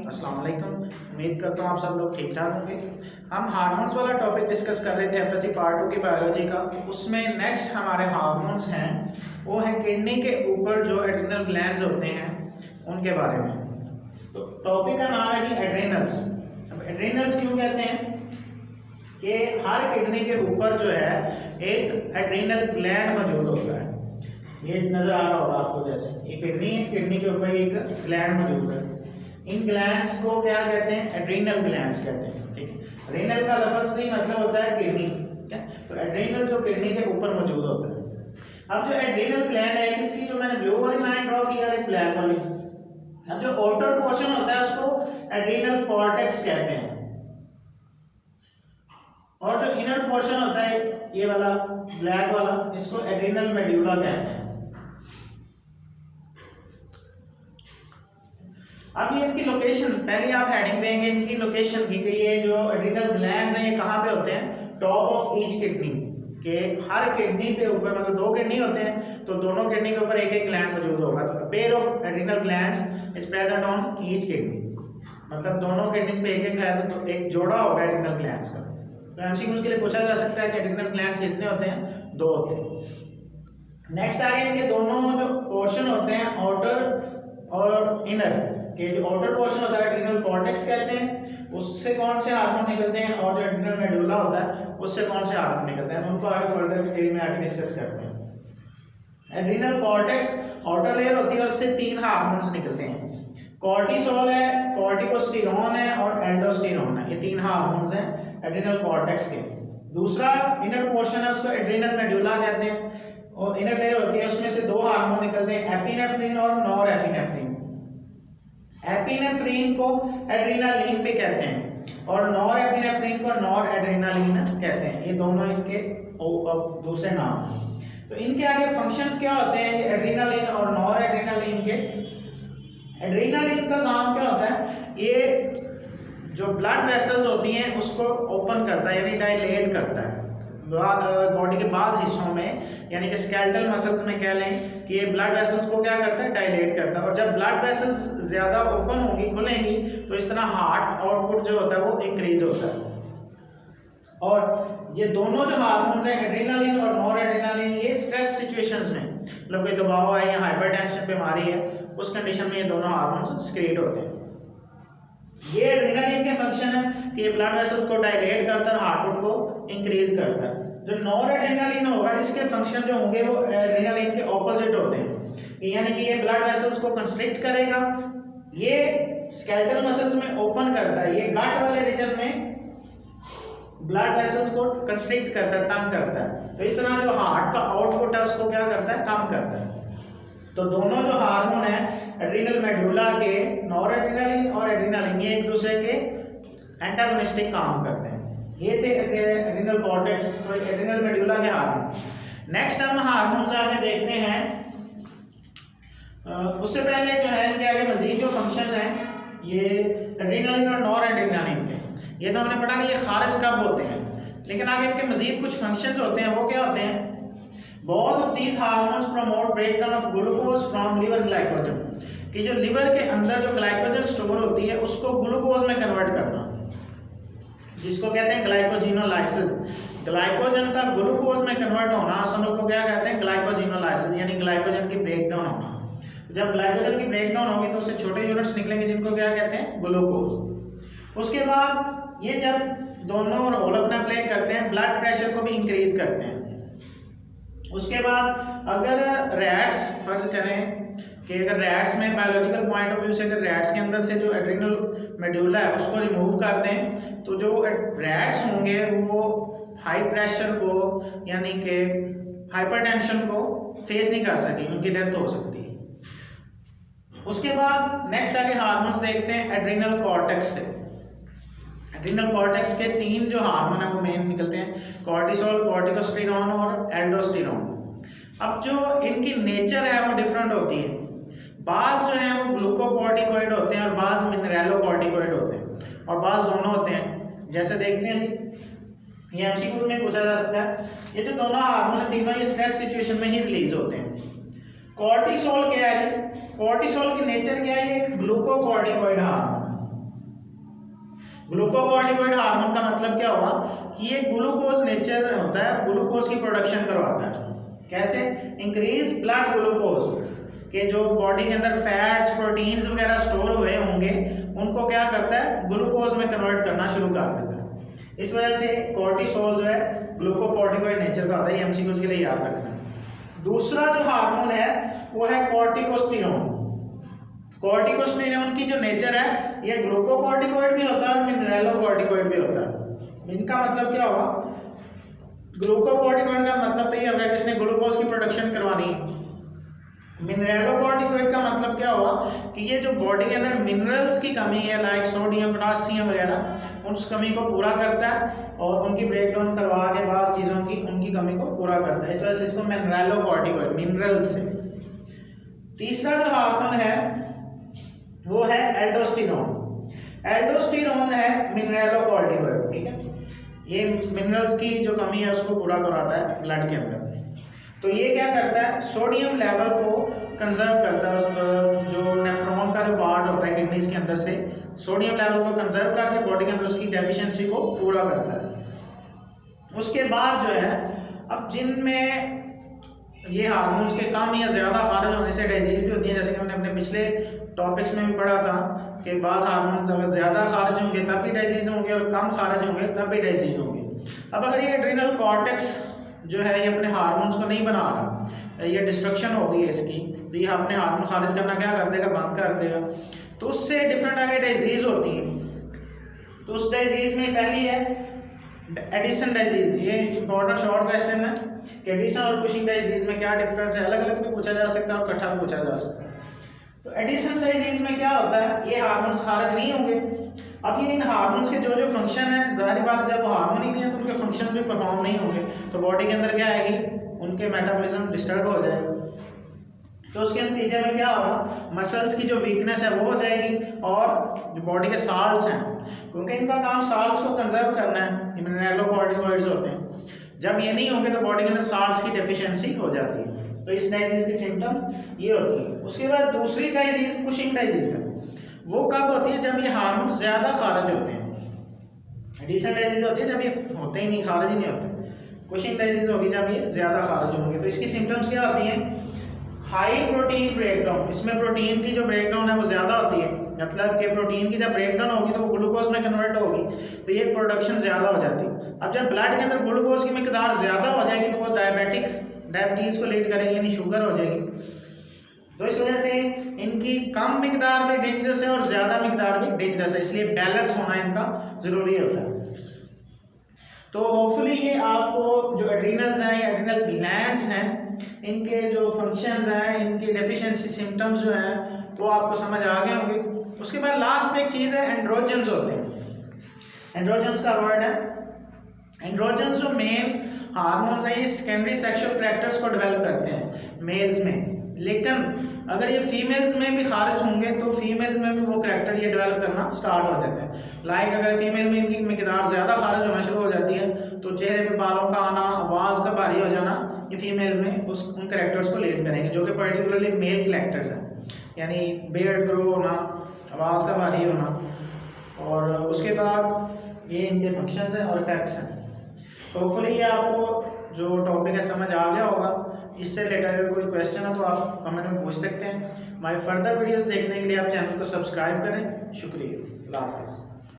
अस्सलाम वालेकुम। उम्मीद करता हूँ आप सब लोग ठीक ठाक होंगे। हम हार्मोन्स वाला टॉपिक डिस्कस कर रहे थे एफएससी पार्ट 2 की बायोलॉजी का। उसमें नेक्स्ट हमारे हार्मोन्स हैं वो है किडनी के ऊपर जो एड्रिनल ग्लैंड्स होते हैं उनके बारे में। तो टॉपिक का नाम है जी एड्रिनल्स। अब एड्रिनल्स क्यों कहते हैं कि हर किडनी के ऊपर जो है एक एड्रिनल ग्लैंड मौजूद होता है। ये नजर आ रहा होगा आपको, जैसे ये किडनी है, किडनी के ऊपर एक ग्लैंड मौजूद है। इन ग्लैंड्स को क्या कहते हैं? एड्रिनल ग्लैंड्स कहते हैं। ठीक है, रेनल का लफ्ज से ही मतलब होता है किडनी। तो एड्रिनल जो किडनी के ऊपर मौजूद होता है। अब जो एड्रिनल ग्लैंड है इसकी जो मैंने ब्लू वाली लाइन ड्रॉ की है, एक ब्लैक वाली। अब जो आउटर पोर्शन होता है उसको एड्रिनल कॉर्टेक्स कहते हैं और जो इनर पोर्शन होता है ये वाला ब्लैक वाला इसको एड्रिनल मेड्यूला कहते हैं। अब ये इनकी लोकेशन, पहले आप हेडिंग देंगे इनकी लोकेशन की कि ये जो एड्रिनल ग्लैंड्स हैं ये कहाँ पे होते हैं? टॉप ऑफ ईच किडनी के हर किडनी पे ऊपर, मतलब दो किडनी होते हैं तो दोनों किडनी के ऊपर एक एक ग्लैंड मौजूद होगा। तो pair of adrenal glands is present on each kidney, मतलब दोनों किडनी पे एक एक है तो एक जोड़ा होगा एड्रिनल ग्लैंड्स का। तो एमसीक्यू के लिए पूछा जा सकता है कि एड्रिनल ग्लैंड्स कितने होते हैं? दो होते हैं। नेक्स्ट आगे इनके दोनों जो पोर्शन होते हैं आउटर और इनर के, जो आउटर पोर्शन होता है एड्रिनल कॉर्टेक्स कहते हैं, उससे कौन से हार्मोन निकलते हैं, और जो एड्रिनल मेडुला होता है उससे कौन से हार्मोन निकलते हैं, उनको आगे फर्दर डिटेल में आगे डिस्कस करते हैं। एड्रिनल कॉर्टेक्स आउटर लेयर होती है और उससे तीन हार्मोन्स निकलते हैं। कॉर्टिसोल है, कॉर्टिकोस्टेरोन है और एल्डोस्टेरोन है। ये तीन हार्मोन्स हैं एड्रिनल कॉर्टेक्स के। दूसरा इनर पोर्शन है उसको एड्रिनल मेडुला कहते हैं और इनर लेयर होती है उसमें से दो हार्मोन निकलते हैं, एपिनेफ्रिन और नॉरएपिनेफ्रिन। एपिनेफ्रिन को एड्रेनालिन भी कहते हैं और नॉरएपिनेफ्रिन को नॉरएड्रेनालिन कहते हैं। ये दोनों इनके दूसरे नाम हैं। तो इनके आगे फंक्शंस क्या होते हैं एड्रेनालिन और नॉरएड्रेनालिन के? एड्रेनालिन का काम क्या होता है? ये जो ब्लड वेसल्स होती हैं उसको ओपन करता है यानी डायलेट करता है बॉडी के बाज़ हिस्सों में, यानी कि स्केलेटल मसल्स में कह लें कि ये ब्लड वेसल्स को क्या करता है? डायलेट करता है। और जब ब्लड वेसल्स ज़्यादा ओपन होंगी, खुलेंगी, तो इस तरह हार्ट आउटपुट जो होता है वो इंक्रीज होता है। और ये दोनों जो हार्मोन्स हैं एड्रेनालिन और नॉरएड्रेनालिन, ये स्ट्रेस सिचुएशंस में, मतलब कोई दबाव है या हाइपरटेंशन बीमारी है उस कंडीशन में ये दोनों हार्मोन्स सिक्रीट होते हैं। ये एड्रेनालिन के फंक्शन है कि ये ब्लड वेसल्स को डायलेट करता है, हार्टबीट को इंक्रीज करता है। जो नॉरएड्रेनालिन होगा इसके फंक्शन जो होंगे वो एड्रेनालिन के ऑपोजिट होते हैं, यानी कि ये ब्लड वेसल्स को कंस्ट्रिक्ट करेगा, ये स्केलेटल मसल्स में ओपन करता है, ये गट वाले रीजन में ब्लड वेसल्स को कंस्ट्रिक्ट करता है, तंग करता है। तो इस तरह जो हार्ट का आउटपुट है उसको क्या करता है? कम करता है। तो दोनों जो हार्मोन है एड्रिनल मेडुला के, नॉरएड्रेनालिन और एड्रेनालिन, ये एक दूसरे के एंटागोनिस्टिक काम करते हैं। ये थे एड्रिनल कॉर्टेक्स और एड्रिनल मेडुला के हार्मोन। नेक्स्ट हम हार्मोन्स आगे देखते हैं। उससे पहले जो है इनके आगे मजीद जो फंक्शन है ये एड्रेनालिन और नॉरएड्रेनालिन के, ये तो हमने पढ़ा कि ये खारिज कब होते हैं, लेकिन आगे इनके मजीद कुछ फंक्शंस होते हैं। वो क्या होते हैं? Both of these hormones promote breakdown of glucose from liver glycogen, कि जो लिवर के अंदर जो ग्लाइकोजन स्टोर होती है उसको ग्लूकोज में कन्वर्ट करना, जिसको कहते हैं ग्लाइकोजिनोलाइसिस। ग्लाइकोजन का ग्लूकोज में कन्वर्ट होना हम लोग को क्या कहते हैं? ग्लाइकोजिनोलाइसिस, यानी ग्लाइकोजन की ब्रेकडाउन होना। जब ग्लाइकोजन की ब्रेकडाउन होगी तो उससे छोटे यूनिट्स निकलेंगे जिनको क्या कहते हैं? ग्लूकोज। उसके बाद ये जब दोनों रोल अपना प्ले करते हैं, ब्लड प्रेशर को भी इंक्रीज करते हैं। उसके बाद अगर रैट्स, फर्ज करें कि अगर रैट्स में बायोलॉजिकल पॉइंट ऑफ व्यू से अगर रैट्स के अंदर से जो एड्रिनल मेडुला है उसको रिमूव कर दें तो जो रैट्स होंगे वो हाई प्रेशर को यानी कि हाइपरटेंशन को फेस नहीं कर सकेंगे, उनकी डेथ हो सकती है। उसके बाद नेक्स्ट आगे हार्मोन्स देखते हैं एड्रिनल कॉर्टेक्स से। एड्रिनल कॉर्टेक्स के तीन जो हार्मोन है वो मेन निकलते हैं, कॉर्टिसोल, कॉर्टिकोस्टेरोन और एल्डोस्टेरोन। अब जो इनकी नेचर है वो डिफरेंट होती है। बाज जो है वो ग्लूकोकॉर्टिकोइड होते हैं और बाज मिनरलोकॉर्टिकोइड होते हैं और बाज दोनों होते हैं। जैसे देखते हैं जी, ये एमसीक्यू में पूछा जा सकता है, ये जो दोनों हार्मोन है तीनों ये स्ट्रेस सिचुएशन में ही रिलीज होते हैं। कॉर्टिसोल क्या है? कॉर्टिसोल की नेचर क्या है? ये ग्लूकोकॉर्टिकोइड हार्मोन, ग्लूकोकॉर्टिकॉइड हार्मोन का मतलब क्या हुआ कि ये ग्लूकोज नेचर होता है, ग्लूकोज की प्रोडक्शन करवाता है। कैसे? इंक्रीज ब्लड ग्लूकोज के जो बॉडी के अंदर फैट्स प्रोटीन्स वगैरह स्टोर हुए होंगे उनको क्या करता है, ग्लूकोज में कन्वर्ट करना शुरू कर देता है। इस वजह से कॉर्टिसोल जो है ग्लूकोकॉर्टिकॉइड नेचर का होता है, ये एमसीक्यूज के लिए याद रखना। दूसरा जो हार्मोन है वो है कॉर्टिकोस्टेरोन। कॉर्टिकोस्टेरोन की जो नेचर है ये ग्लूकोकॉर्टिकॉइड भी होता है और मिनरलोकॉर्टिकॉइड भी होता है। इनका मतलब क्या हुआ, ग्लूकोकॉर्टिकॉइड का मतलब तो ये होगा कि इसने ग्लूकोज की प्रोडक्शन करवानी है। मिनरलोकॉर्टिकॉइड का मतलब क्या हुआ कि ये जो बॉडी के अंदर मिनरल्स की कमी है लाइक सोडियम पोटासियम वगैरह, उस कमी को पूरा करता है और उनकी ब्रेकडाउन करवा के बाद चीज़ों की उनकी कमी को पूरा करता है। इस वजह से इसको मिनरलोकॉर्टिकॉइड, मिनरल्स से। तीसरा जो हार्मोन है वो है एल्डोस्टेरोन। एल्डोस्टेरोन है मिनरलोकॉर्टिकॉइड, ठीक है। ये मिनरल्स की जो कमी है उसको पूरा कराता है ब्लड के अंदर। तो ये क्या करता है, सोडियम लेवल को कंजर्व करता है। जो नेफ्रॉन का जो पार्ट होता है किडनीज के अंदर से सोडियम लेवल को कंजर्व करके बॉडी के अंदर उसकी डेफिशिएंसी को पूरा करता है। उसके बाद जो है, अब जिनमें ये हार्मोन्स के कम या ज़्यादा खारिज होने से डिजीज भी होती है, जैसे कि हमने अपने पिछले टॉपिक्स में भी पढ़ा था कि बाद हार्मोन्स अगर ज़्यादा खारिज होंगे तब भी डिजीज होंगे और कम खारिज होंगे तब भी डिजीज होंगे। अब अगर ये एड्रिनल कॉर्टेक्स जो है ये अपने हार्मोन्स को नहीं बना रहा, ये डिस्ट्रक्शन हो गई है इसकी, तो ये अपने हार्मोन खारिज करना क्या कर देगा, बंद कर देगा। तो उससे डिफरेंट आगे डिजीज होती है। तो उस डिजीज में पहली है एडिसन डिजीज। ये इंपॉर्टेंट शॉर्ट क्वेश्चन है कि एडिसन और कुशिंग डिजीज में क्या डिफरेंस है, अलग अलग भी पूछा जा सकता है और इकट्ठा भी पूछा जा सकता है। तो एडिसन डिजीज में क्या होता है, ये हार्मोन्स खारिज नहीं होंगे। अब ये इन हार्मोन्स के जो जो फंक्शन है, जाहिर बात है जब हार्मोन ही नहीं है तो उनके फंक्शन भी परफॉर्म नहीं होंगे, तो बॉडी के अंदर क्या आएगी, उनके मेटाबॉलिज्म डिस्टर्ब हो जाएगा। तो उसके नतीजे में क्या होगा, मसल्स की जो वीकनेस है वो हो जाएगी और जो बॉडी के साल्ट्स हैं, क्योंकि इनका काम साल्ट्स को कंजर्व करना है, ये मिनरलोकॉर्टिकॉइड्स होते हैं, जब ये नहीं होंगे तो बॉडी के अंदर साल्ट्स की डेफिशिएंसी हो जाती है। तो इस डिजीज की सिम्टम्स ये होती है। उसके बाद दूसरी डिजीज कुशिंग डिजीज है। वो कब होती है, जब ये हार्मोन ज़्यादा खारिज होते हैं। एडिसन डिजीज होती है जब ये होते ही नहीं, खारिज ही नहीं होते। कुशिंग डिजीज होगी जब ये ज़्यादा खारिज होंगे। तो इसकी सिम्टम्स क्या होती हैं, हाई प्रोटीन ब्रेकडाउन। इसमें प्रोटीन की जो ब्रेकडाउन है वो ज़्यादा होती है, मतलब कि प्रोटीन की जब ब्रेकडाउन होगी तो वो ग्लूकोज में कन्वर्ट होगी, तो ये प्रोडक्शन ज़्यादा हो जाती है। अब जब ब्लड के अंदर ग्लूकोज की मिकदार ज़्यादा हो जाएगी तो वो डायबिटीज़ को लीड करेगी, यानी शुगर हो जाएगी। तो इस वजह से इनकी कम मिकदार भी डेंजरस है और ज़्यादा मिकदार भी डेंजरस है, इसलिए बैलेंस होना इनका ज़रूरी होता है। तो होपफुली ये आपको जो एड्रिनल्स हैं या एड्रिनल ग्लैंड्स हैं, इनके जो फंक्शंस हैं, इनकी डेफिशिएंसी सिम्टम्स जो हैं वो आपको समझ आ गए होंगे। उसके बाद लास्ट में एक चीज़ है, एंड्रोजन्स होते हैं। एंड्रोजन्स का वर्ड है, एंड्रोजन्स जो मेल हार्मोन्स हैं ये सेकेंडरी सेक्सुअल कैरेक्टर्स को डेवलप करते हैं मेल्स में, लेकिन अगर ये फीमेल्स में भी खारिज होंगे तो फीमेल्स में भी वो कैरेक्टर ये डेवलप करना स्टार्ट हो जाते हैं। लाइक अगर फीमेल में इनकी मिकदार ज़्यादा खारिज होना शुरू हो जाती है तो चेहरे पे बालों का आना, आवाज़ का भारी हो जाना, ये फीमेल में उन कैरेक्टर्स को लीड करेंगे जो कि पर्टिकुलरली मेल कैरेक्टर्स हैं, यानी बियर्ड ग्रो होना, आवाज़ का भारी होना। और उसके बाद ये इनके फंक्शंस हैं और इफेक्ट्स हैं। तो होपफुली ये आपको जो टॉपिक है समझ आ गया होगा। इससे रिलेटेड अगर कोई क्वेश्चन है तो आप कमेंट में पूछ सकते हैं। हमारे फर्दर वीडियोस देखने के लिए आप चैनल को सब्सक्राइब करें। शुक्रिया, अल्लाह हाफ़िज़।